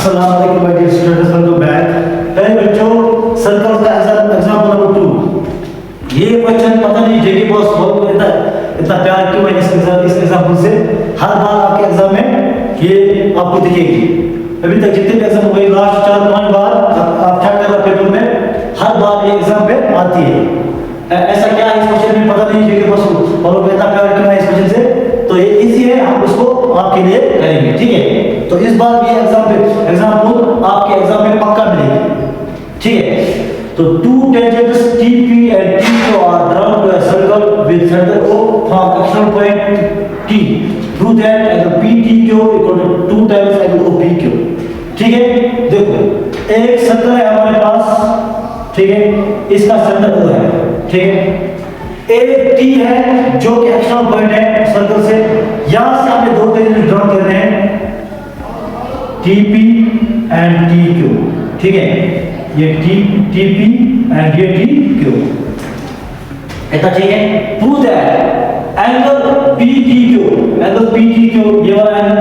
अस्सलाम वालेकुम my dear students, welcome back. पहले बच्चों सर्कल का एग्जांपल नंबर 2। ये क्वेश्चन पता नहीं जेके बॉस बहुत इतना प्यार क्यों है इस एग्जांपल से। हर बार आपके एग्जाम में ये आपको दिखेगी। अभी तक जितने भी एग्जाम हुए लास्ट 4-5 बार आप चेक कर रहे पेपर में, हर बार ये एग्जाम पे आती है। ऐसा क्या है इस क्वेश्चन में पता नहीं जेके बॉस और इतना प्यार क्यों है इस क्वेश्चन से। तो ये इजी है, हम उसको आपके लिए करेंगे, ठीक है। तो इस बार ये एग्जाम्पल आपके एग्जाम में पक्का मिलेगी, ठीक है। तो two tangents TP and TQ are drawn to a circle with center O from external point T. Prove that angle PTQ equal to 2 times angle OPQ. ठीक है, देखो एक सर्कल है हमारे पास, ठीक है, इसका सेंटर O है, ठीक है। एक T है जो कि एक्सटर्नल पॉइंट है सर्कल से, यहां से हमें दो टेंजेंट ड्रॉ करने हैं TP एंड TQ, ठीक है। ये TP एंड ये TQ, ऐसा ठीक है। प्रूव दैट एंगल PTQ ये वाला एंगल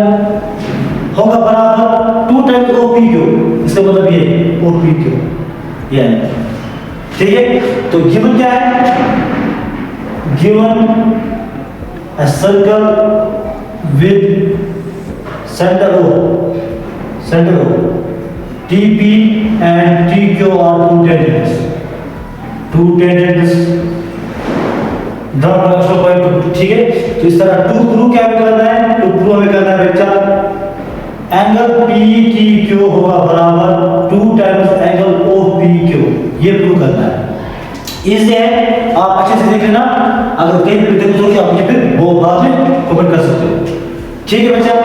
होगा बराबर 2 टाइम्स OPQ, इसका मतलब ये OPQ, ये ठीक है। तो गिवन क्या है, given a circle with center O, TP and TQ are two tangents draw करना पॉइंट, ठीक है। तो इस तरह टू प्रूव क्या करना है, टू प्रूव हमें करना है बच्चा एंगल PTQ होगा बराबर 2 टाइम्स एंगल OPQ, ये प्रूव करना है। इजी है, आप अच्छे से देख लेना, अगर कहीं भी दिक्कत होगी आप मुझे फिर वो बाद में कमेंट कर सकते हो, ठीक है बच्चा।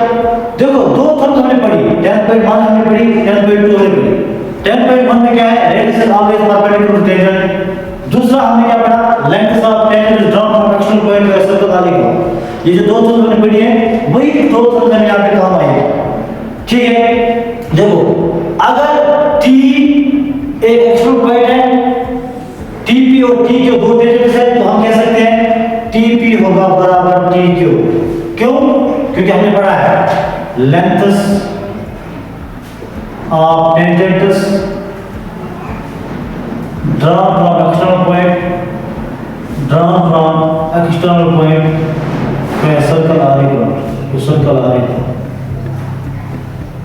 देखो दो थर्म्स हमने पढ़ी, 10.1 हमने पढ़ी, 10.2 हमने पढ़ी। 10.1 में क्या है, radius is always perpendicular to tangent. दूसरा हमने क्या पढ़ा, length of tangent is drawn from external point to circle आगे का। ये जो दो थर्म्स हमने पढ़ी है वही दो थर्म्स हमें यहां पे काम आएंगे, ठीक है। देखो अगर T एक एक्सटर्नल पॉइंट है, TP और TQ दो टेंजेंट्स है, तो हम कह सकते हैं TP होगा बराबर TQ। क्यों? क्योंकि हमने पढ़ा है lengths of tangents drawn from external point to a circle are equal,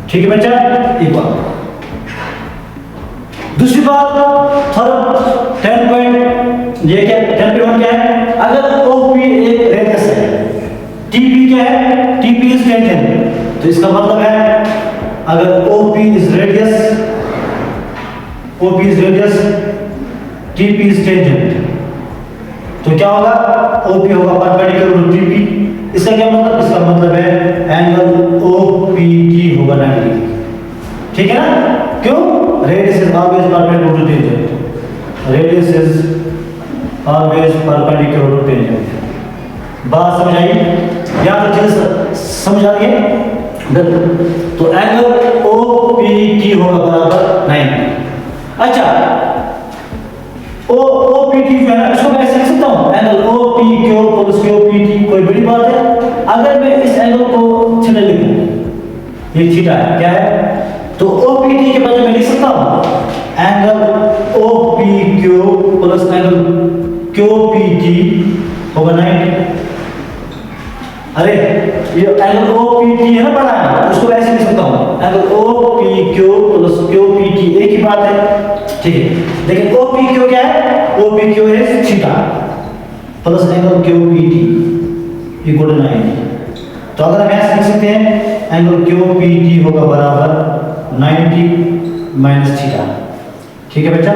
ठीक है बच्चा। एक बात, दूसरी बात थर्ड 10 ये क्या 10.1 क्या है, अगर OP एक रेडियस है, TP क्या है, TP इज टेंजेंट, तो इसका मतलब है अगर OP is radius, TP is tangent, तो क्या होगा, OP होगा परपेंडिकुलर टू TP। इसका क्या मतलब, इसका मतलब है एंगल OPT होगा 90 डिग्री, ठीक है ना। क्यों, radius is always perpendicular to tangent, बात समझ आई या तो चीज समझ आ रही है। तो एंगल OPT होगा बराबर 90। अच्छा OPT जो है ना, इसको मैं ऐसे लिख सकता हूं एंगल OPQ प्लस QPT, कोई बड़ी बात है। अगर मैं इस एंगल को थीटा लिखूं, ये थीटा है, क्या है, तो OPT के बजाय मैं लिख सकता हूं angle OPQ plus angle QPT होगा 90। अरे ये एंगल OPT है ना पढ़ा है, उसको ऐसे लिख सकता हूं एंगल OPQ प्लस QPT, एक ही बात है, ठीक है। लेकिन OPQ क्या है, OPQ is theta plus angle QPT equal to 90। तो अगर हम ऐसे लिख सकते हैं एंगल QPT होगा बराबर 90 माइनस थीटा, ठीक है बच्चा।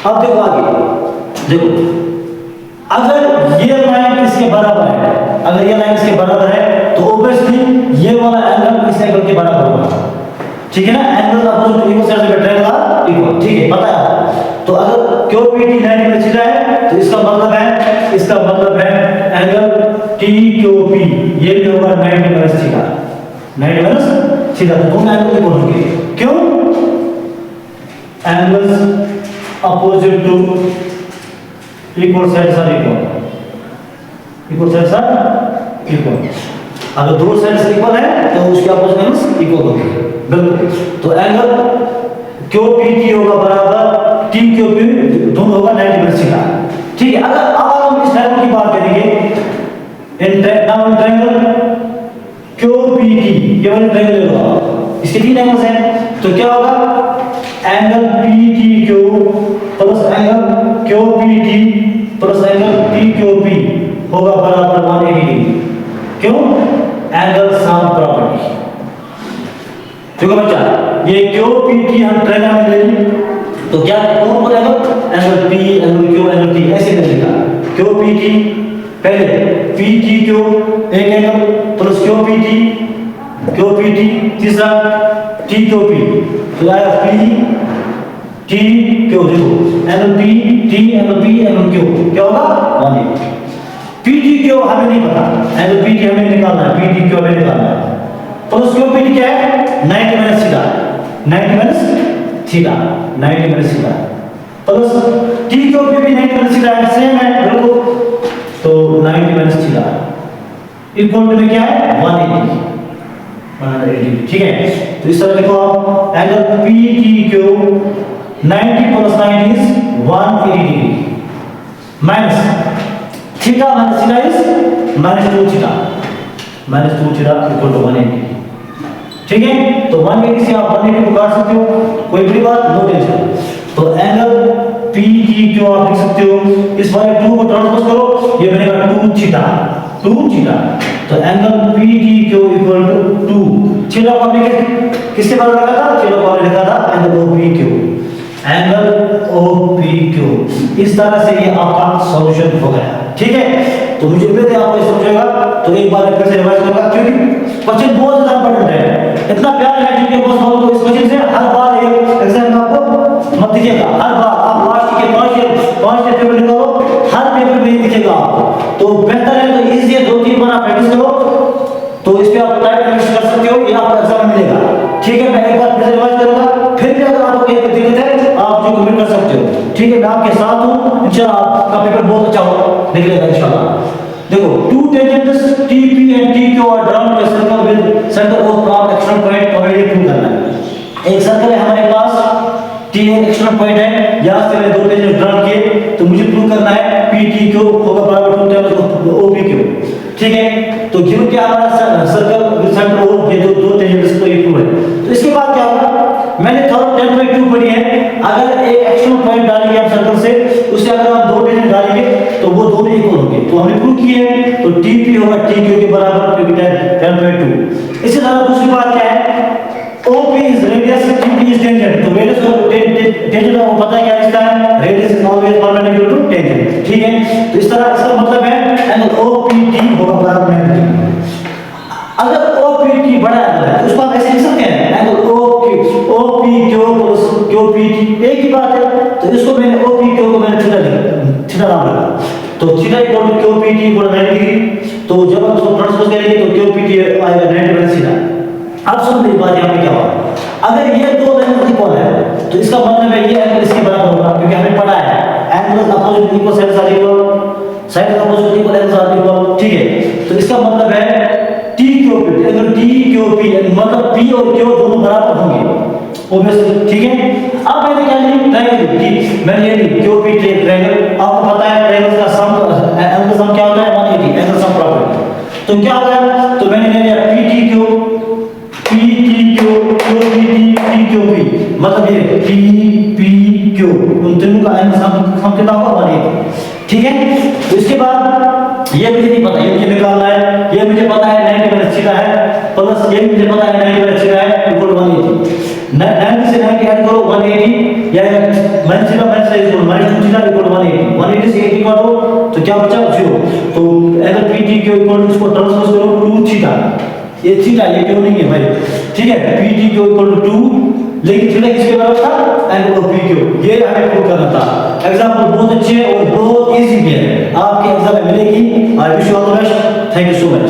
अब देखो आगे, देखो अगर ये लाइन इसके बराबर है, अगर ये लाइन इसके बराबर है तो ऑब्वियसली ये वाला एंगल इस एंगल के बराबर होगा, ठीक है ना। Angle opposite to equal side से ट्रायंगल आर इक्वल, ठीक है, पता है। तो अगर QPT 90 में थीटा है तो इसका मतलब है एंगल TQP ये भी होगा 90 माइनस थीटा, 90 माइनस थीटा, तो दोनों एंगल इक्वल होंगे। क्यों, angles opposite to equal sides are equal. अगर दो साइड्स इक्वल है तो उसके अपोजिट एंगल्स इक्वल होंगे, बिल्कुल। क्यू पी टी होगा बराबर टी क्यू पी, दोनों होगा 90 माइनस थीटा। ठीक है, अगर अब हम इस ट्रायंगल की बात करेंगे, in triangle Q P T, ये वाला ट्रायंगल होगा, इसके 3 एंगल्स हैं, तो क्या होगा, angle P T Q plus angle Q P T plus angle T Q P होगा बराबर 180 डिग्री। क्यों? Angle sum property. ठीक है बच्चा, ये क्यू पी टी हम ट्रायंगल में ले लेंगे, तो क्या कौन बोलेगा, angle P angle Q angle T ऐसे मिलेगा। क्यू पी टी पहले पी टी क्यू एक angle plus Q P T तीसरा टी क्यू पी, तो आया पी टी क्यू, देखो angle P T angle P angle Q क्या होगा 180। पी टी क्यू हमें नहीं पता, एंगल पी टी हमें निकालना है, पी टी क्यू हमें निकालना है, प्लस क्यू पी टी क्या है 90 minus theta, 90 minus theta, 90 minus theta plus T Q P भी 90 माइनस थीटा है, सेम है बिल्कुल, तो 90 माइनस थीटा इक्वल टू में क्या है 180। ठीक है, तो इस तरह देखो आप, angle P T Q 90 plus 90 is 180 degree minus theta minus theta is -2 theta, -2 theta equal to 180। ठीक है, तो 180 से आप 180 को काट सकते हो, कोई बड़ी बात नो टेंशन। तो एंगल पी टी क्यू आप लिख सकते हो, इस वाले 2 को ट्रांसपोज करो, ये बनेगा 2 थीटा, 2 थीटा, तो angle P T Q equal to 2 theta को हमने किसके बराबर रखा था, थीटा को हमने लिखा था angle O P Q, angle O P Q. इस तरह से ये आपका सॉल्यूशन हो गया। ठीक है, तो मुझे उम्मीद है आपको समझेगा, तो एक बार फिर से रिवाइज करूंगा, क्योंकि क्वेश्चन बहुत ज्यादा इंपॉर्टेंट है, इतना प्यार है जिनके पास हो, तो इस क्वेश्चन से हर बार एग्जाम में आपको मत दिखेगा, हर बार आप लास्ट के 5 पेपर निकालो, हर पेपर में दिखेगा आपको, तो बेहतर है तो इजी है, 2-3 बार आप प्रैक्टिस करो, तो इस पे आप टाइम प्रैक्टिस कर सकते हो, ये आपको एग्जाम में मिलेगा। ठीक है, मैं एक बार फिर से रिवाइज करूंगा, फिर भी अगर आपको कोई दिक्कत है आप जो कमेंट कर सकते हो। ठीक है, मैं आपके साथ हूं, इंशाल्लाह आपका पेपर बहुत अच्छा हो निकलेगा इंशाल्लाह। देखो, 2 tangents TP and TQ are drawn to a circle with center O from external point, तो हमें ये प्रूव करना है। एक सर्कल है हमारे पास, T एक एक्सटर्नल पॉइंट है, यहां से मैंने 2 टेंजेंट ड्रा किए, तो मुझे प्रूव करना है PTQ होगा बराबर 2 टाइम्स OPQ। ठीक है, तो गिवन क्या हमारा सर्कल विद सेंटर O, ये 2 टेंजेंट्स को ये प्रूव है। तो इसके बाद क्या होगा, मैंने थोड़ा 10/2 पढ़ी है, अगर एक एक्सटर्नल पॉइंट डालेंगे आप सर्कल से, उससे अगर आप 2 टेंजेंट डालेंगे तो वो दोनों इक्वल होंगे, तो हमने प्रूव किया है, तो TP होगा TQ के बराबर, क्योंकि 10/2। इसी तरह दूसरी बात क्या है, OP is radius, TP is tangent, तो radius और tangent को पता है क्या इसका है, radius is always perpendicular to tangent। ठीक है, तो इस तरह इसका मतलब है एंगल OPT होगा बराबर 90 डिग्री। अगर OPT बड़ा एंगल है तो उसको आप ऐसे लिख सकते हैं, एंगल OPQ प्लस QPT एक ही बात है, तो इसको मैंने OPQ को मैंने थीटा नाम रखा, तो theta equal to QPT equal 90 degree, तो जब हम उसको ट्रांसपोज करेंगे तो QPT आएगा 90 माइनस थीटा। अब सुन मेरी बात, यहाँ पे क्या होगा, अगर ये 2 एंगल इक्वल है तो इसका मतलब है ये एंगल इसके बराबर होगा, क्योंकि हमें पता है angles opposite equal sides are equal, sides opposite equal angles are equal. ठीक है, तो इसका मतलब है TQP, अगर TQP मतलब P और Q दोनों बराबर होंगे ऑब्वियसली। ठीक है, अब मैंने क्या लिखा, ट्रायंगल की मैंने ये लिखा QP ट्रायंगल, आपको पता है ट्रायंगल का सम, एंगल सम क्या होता है 180, एंगल सम प्रॉपर्टी। तो क्या होगा, तो मैंने ले लिया PTQ QPT मतलब ये TPQ, उन तीनों का एंगल सम कितना होगा 180। ठीक है, तो इसके बाद ये मुझे नहीं पता, ये मुझे निकालना है, ये मुझे पता है 90 माइनस थीटा है, प्लस ये मुझे पता है 90 माइनस थीटा है इक्वल 180। 90 से 90 ऐड करो 180, या minus theta minus equal -2 theta equal 180, 180 से 80 काटो तो क्या बचा 0। तो अगर PTQ इक्वल टू इसको ट्रांसपोज करो 2 थीटा, ये थीटा ये क्यों नहीं है भाई। ठीक है, PTQ इक्वल टू 2, लेकिन थीटा किसके बराबर था, एंगल OPQ, ये हमें प्रूव करना था। एग्जांपल बहुत अच्छे और बहुत इजी है, आपके एग्जाम में मिलेगी। I wish you all the best, thank you so much.